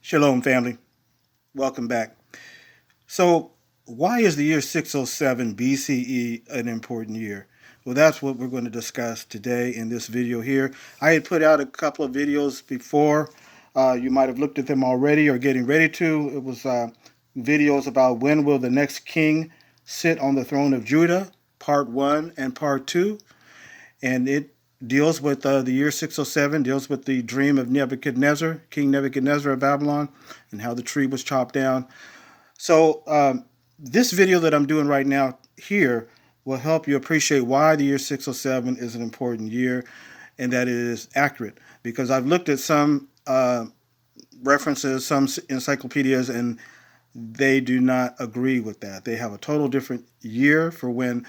Shalom, family. Welcome back. So, why is the year 607 BCE an important year? Well, that's what we're going to discuss today in this video here. I had put out a couple of videos before. You might have looked at them already or getting ready to. It was videos about when will the next king sit on the throne of Judah, part 1 and part 2. And it deals with the year 607, deals with the dream of Nebuchadnezzar, King Nebuchadnezzar of Babylon, and how the tree was chopped down. So this video that I'm doing right now here will help you appreciate why the year 607 is an important year and that it is accurate. Because I've looked at some references, some encyclopedias, and they do not agree with that. They have a total different year for when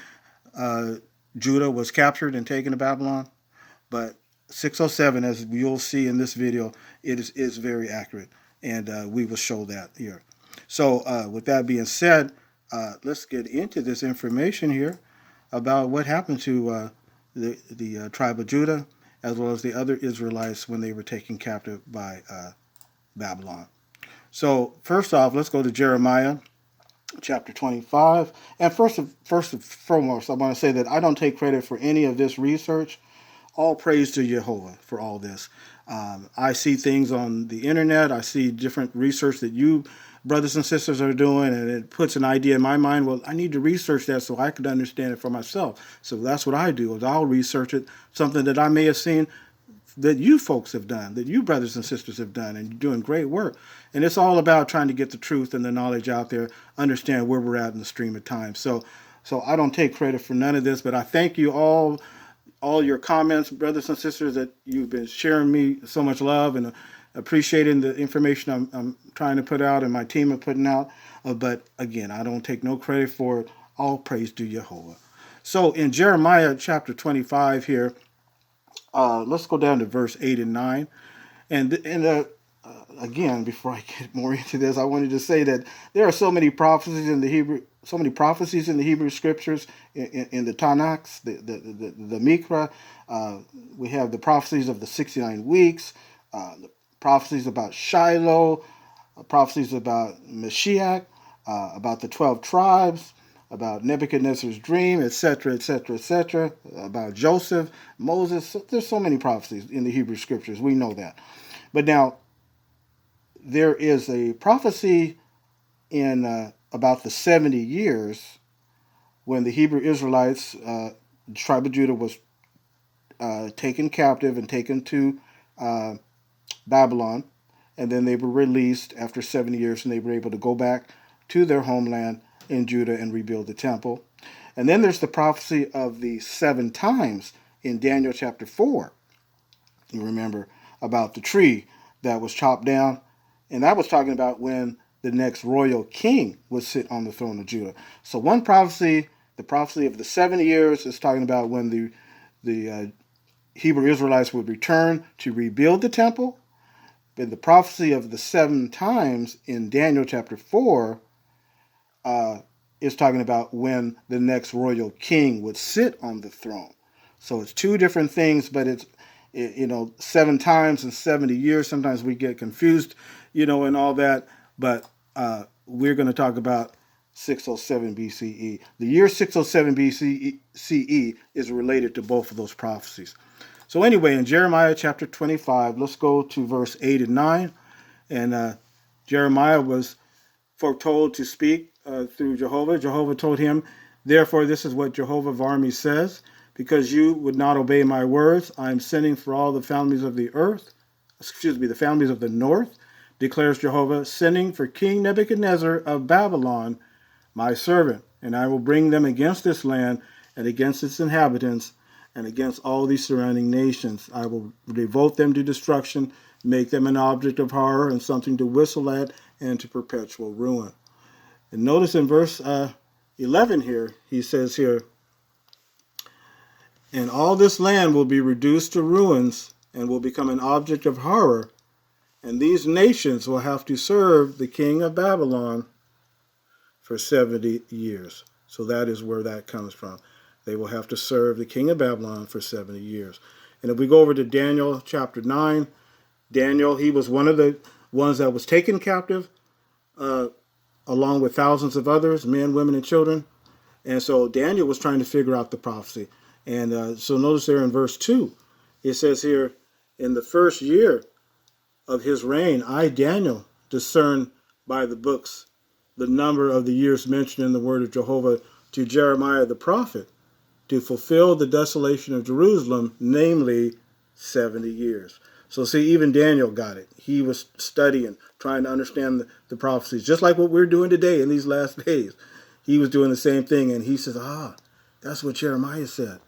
Judah was captured and taken to Babylon. But 607, as you'll see in this video, it is very accurate. And we will show that here. So with that being said, let's get into this information here about what happened to the tribe of Judah, as well as the other Israelites when they were taken captive by Babylon. So first off, let's go to Jeremiah chapter 25. And first and foremost, I want to say that I don't take credit for any of this research. All praise to Jehovah for all this. I see things on the internet. I see different research that you brothers and sisters are doing, and it puts an idea in my mind. Well, I need to research that so I could understand it for myself. So that's what I do, is I'll research it, something that I may have seen that you folks have done, that you brothers and sisters have done, and you're doing great work. And it's all about trying to get the truth and the knowledge out there, understand where we're at in the stream of time. So I don't take credit for none of this, but I thank you all your comments, brothers and sisters, that you've been sharing me so much love and appreciating the information I'm trying to put out and my team are putting out. But again, I don't take no credit for it. All praise to Jehovah. So in Jeremiah chapter 25 here, let's go down to verse 8 and 9. And again, before I get more into this, I wanted to say that there are so many prophecies in the Hebrew scriptures, in the Tanakh, the Mikra. We have the prophecies of the 69 weeks, the prophecies about Shiloh, prophecies about Mashiach, about the 12 tribes, about Nebuchadnezzar's dream, etc., etc., etc., about Joseph, Moses. There's so many prophecies in the Hebrew scriptures. We know that. But now, there is a prophecy in about the 70 years when the Hebrew Israelites, the tribe of Judah, was taken captive and taken to Babylon, and then they were released after 70 years, and they were able to go back to their homeland in Judah and rebuild the temple. And then there's the prophecy of the 7 times in Daniel chapter 4. You remember about the tree that was chopped down, and that was talking about when the next royal king would sit on the throne of Judah. So one prophecy, the prophecy of the 70 years, is talking about when the Hebrew Israelites would return to rebuild the temple. But the prophecy of the 7 times in Daniel chapter 4 is talking about when the next royal king would sit on the throne. So it's two different things, but it's 7 times in 70 years. Sometimes we get confused, and all that. But we're going to talk about 607 BCE. The year 607 BCE is related to both of those prophecies. So anyway, in Jeremiah chapter 25, let's go to verse 8 and 9. And Jeremiah was foretold to speak through Jehovah. Jehovah told him, "Therefore, this is what Jehovah of armies says. Because you would not obey my words, I am sending for all the families of the the families of the north, declares Jehovah, sending for King Nebuchadnezzar of Babylon, my servant, and I will bring them against this land and against its inhabitants and against all these surrounding nations. I will devote them to destruction, make them an object of horror and something to whistle at and to perpetual ruin." And notice in verse 11 here, he says here, "And all this land will be reduced to ruins and will become an object of horror, and these nations will have to serve the king of Babylon for 70 years. So that is where that comes from. They will have to serve the king of Babylon for 70 years. And if we go over to Daniel chapter 9, Daniel, he was one of ones that was taken captive, along with thousands of others, men, women, and children. And so Daniel was trying to figure out the prophecy. And so notice there in verse 2, it says here, in the first year of his reign, I, Daniel, discerned by the books the number of the years mentioned in the word of Jehovah to Jeremiah the prophet, to fulfill the desolation of Jerusalem, namely 70 years. So see, even Daniel got it. He was studying, trying to understand the prophecies, just like what we're doing today in these last days. He was doing the same thing, and he says, that's what Jeremiah said,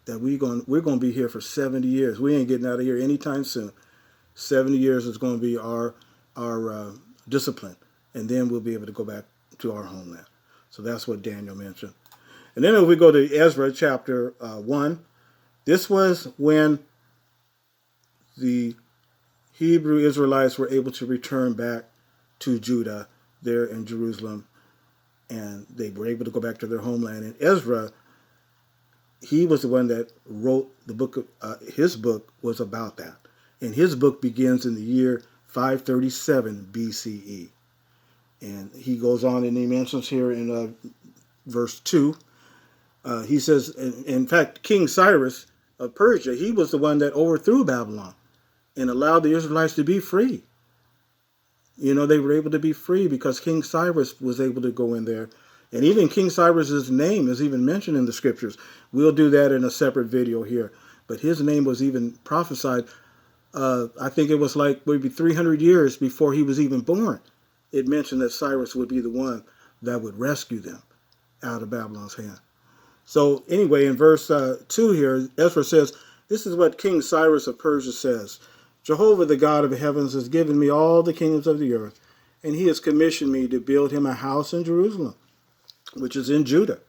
that we're going to be here for 70 years. We ain't getting out of here anytime soon. 70 years is going to be our discipline, and then we'll be able to go back to our homeland. So that's what Daniel mentioned. And then if we go to Ezra chapter 1, this was when the Hebrew Israelites were able to return back to Judah there in Jerusalem, and they were able to go back to their homeland. And Ezra, he was the one that wrote the book. His book was about that. And his book begins in the year 537 BCE. And he goes on and he mentions here in verse 2, he says, in fact, King Cyrus of Persia, he was the one that overthrew Babylon and allowed the Israelites to be free. You know, they were able to be free because King Cyrus was able to go in there. And even King Cyrus's name is even mentioned in the scriptures. We'll do that in a separate video here. But his name was even prophesied. I think it was like maybe 300 years before he was even born. It mentioned that Cyrus would be the one that would rescue them out of Babylon's hand. So anyway, in verse 2 here, Ezra says, this is what King Cyrus of Persia says. Jehovah, the God of the heavens, has given me all the kingdoms of the earth, and he has commissioned me to build him a house in Jerusalem, which is in Judah.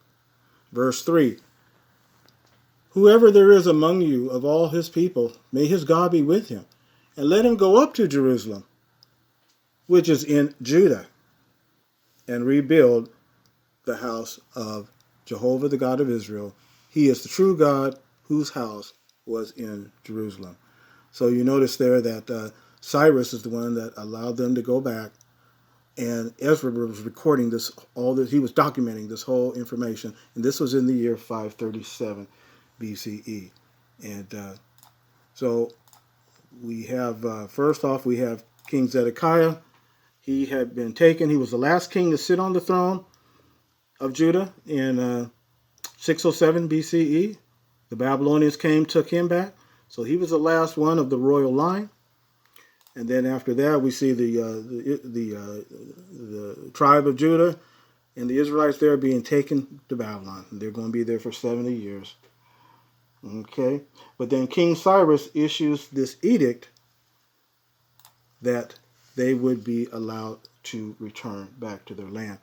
Verse 3, whoever there is among you of all his people, may his God be with him, and let him go up to Jerusalem, which is in Judah, and rebuild the house of Jehovah, the God of Israel. He is the true God whose house was in Jerusalem. So you notice there that Cyrus is the one that allowed them to go back, and Ezra was recording this, he was documenting this whole information, and this was in the year 537 BCE. And so we have, first off, we have King Zedekiah. He had been taken. He was the last king to sit on the throne of Judah in 607 BCE. The Babylonians came, took him back. So he was the last one of the royal line. And then after that, we see the tribe of Judah and the Israelites there being taken to Babylon. They're going to be there for 70 years. Okay. But then King Cyrus issues this edict that they would be allowed to return back to their land.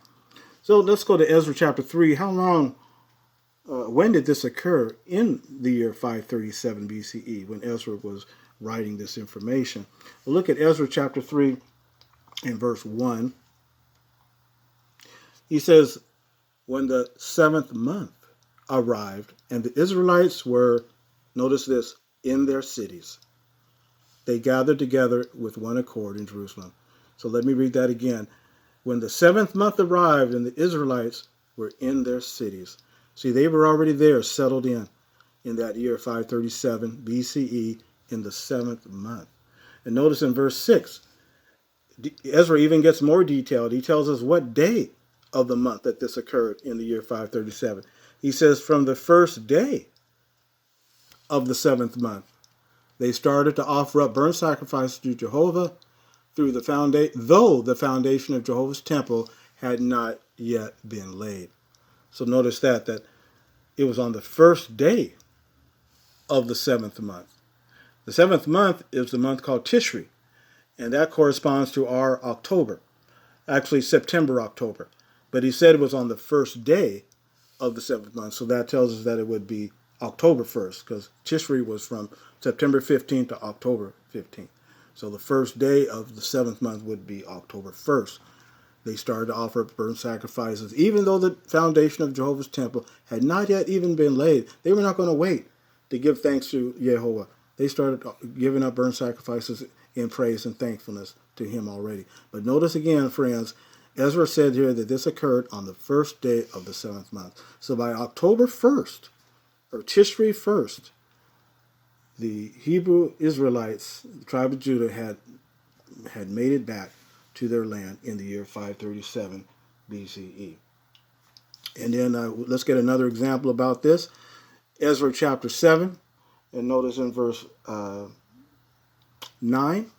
So let's go to Ezra chapter 3. How long, when did this occur? In the year 537 BCE, when Ezra was writing this information. We'll look at Ezra chapter 3 and verse 1. He says, when the 7th month arrived, and the Israelites were, notice this, in their cities, they gathered together with one accord in Jerusalem. So let me read that again. When the 7th month arrived and the Israelites were in their cities. See, they were already there, settled in that year 537 BCE in the 7th month. And notice in verse 6, Ezra even gets more detailed. He tells us what day of the month that this occurred in the year 537. He says, from the first day of the 7th month, they started to offer up burnt sacrifices to Jehovah through the though the foundation of Jehovah's temple had not yet been laid. So notice that it was on the first day of the 7th month. The 7th month is the month called Tishri, and that corresponds to our October, actually September, October. But he said it was on the first day of the 7th month, so that tells us that it would be October 1st, because Tishri was from September 15th to October 15th. So the first day of the 7th month would be October 1st. They started to offer burnt sacrifices, even though the foundation of Jehovah's temple had not yet even been laid. They were not going to wait to give thanks to Jehovah. They started giving up burnt sacrifices in praise and thankfulness to him already. But notice again, friends, Ezra said here that this occurred on the first day of the 7th month. So by October 1st, or Tishri 1st, the Hebrew Israelites, the tribe of Judah, had made it back to their land in the year 537 BCE. And then let's get another example about this. Ezra chapter 7, and notice in verse 9,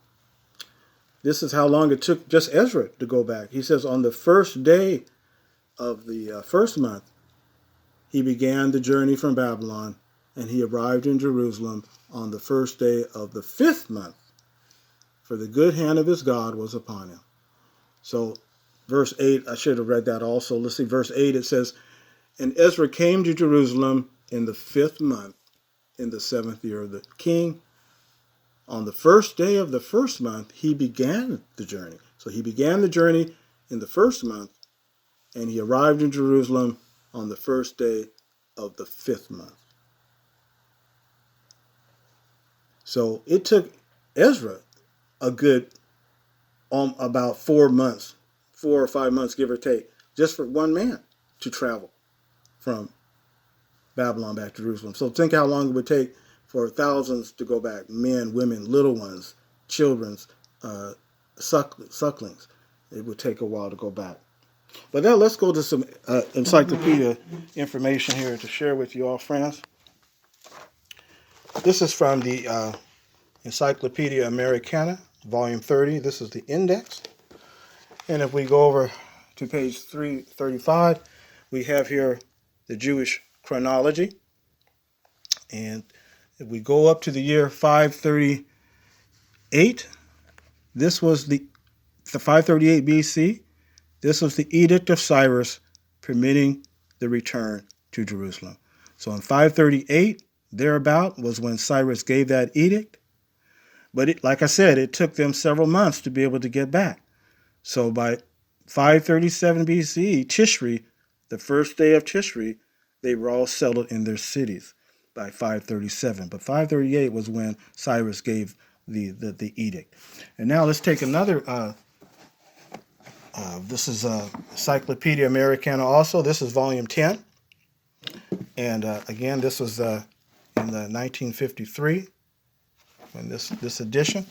this is how long it took just Ezra to go back. He says, on the first day of the first month, he began the journey from Babylon, and he arrived in Jerusalem on the first day of the 5th month, for the good hand of his God was upon him. So verse 8, I should have read that also. Let's see, verse 8, it says, and Ezra came to Jerusalem in the 5th month, in the 7th year of the king. On the first day of the first month, he began the journey. So he began the journey in the 1st month, and he arrived in Jerusalem on the first day of the 5th month. So it took Ezra a good about 4 months, 4 or 5 months, give or take, just for one man to travel from Babylon back to Jerusalem. So think how long it would take for thousands to go back, men, women, little ones, children's, sucklings. It would take a while to go back. But now let's go to some encyclopedia information here to share with you all, friends. This is from the Encyclopedia Americana, volume 30. This is the index. And if we go over to page 335, we have here the Jewish chronology. And if we go up to the year 538, this was the 538 BC. This was the Edict of Cyrus permitting the return to Jerusalem. So in 538, thereabout, was when Cyrus gave that edict. But like I said, it took them several months to be able to get back. So by 537 BCE, Tishri, the first day of Tishri, they were all settled in their cities by 537. But 538 was when Cyrus gave the edict. And now let's take another, this is Encyclopedia Americana also. This is volume 10. And again, this was in 1953 in this edition.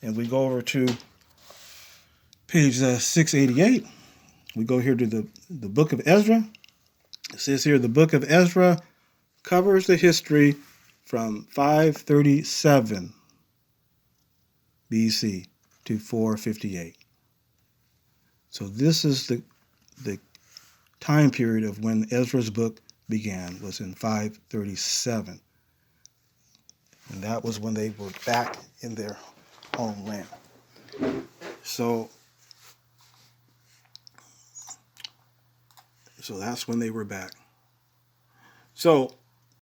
And we go over to page 688. We go here to the book of Ezra. It says here, the book of Ezra covers the history from 537 BC to 458. So this is the time period of when Ezra's book began, was in 537. And that was when they were back in their homeland. So that's when they were back. So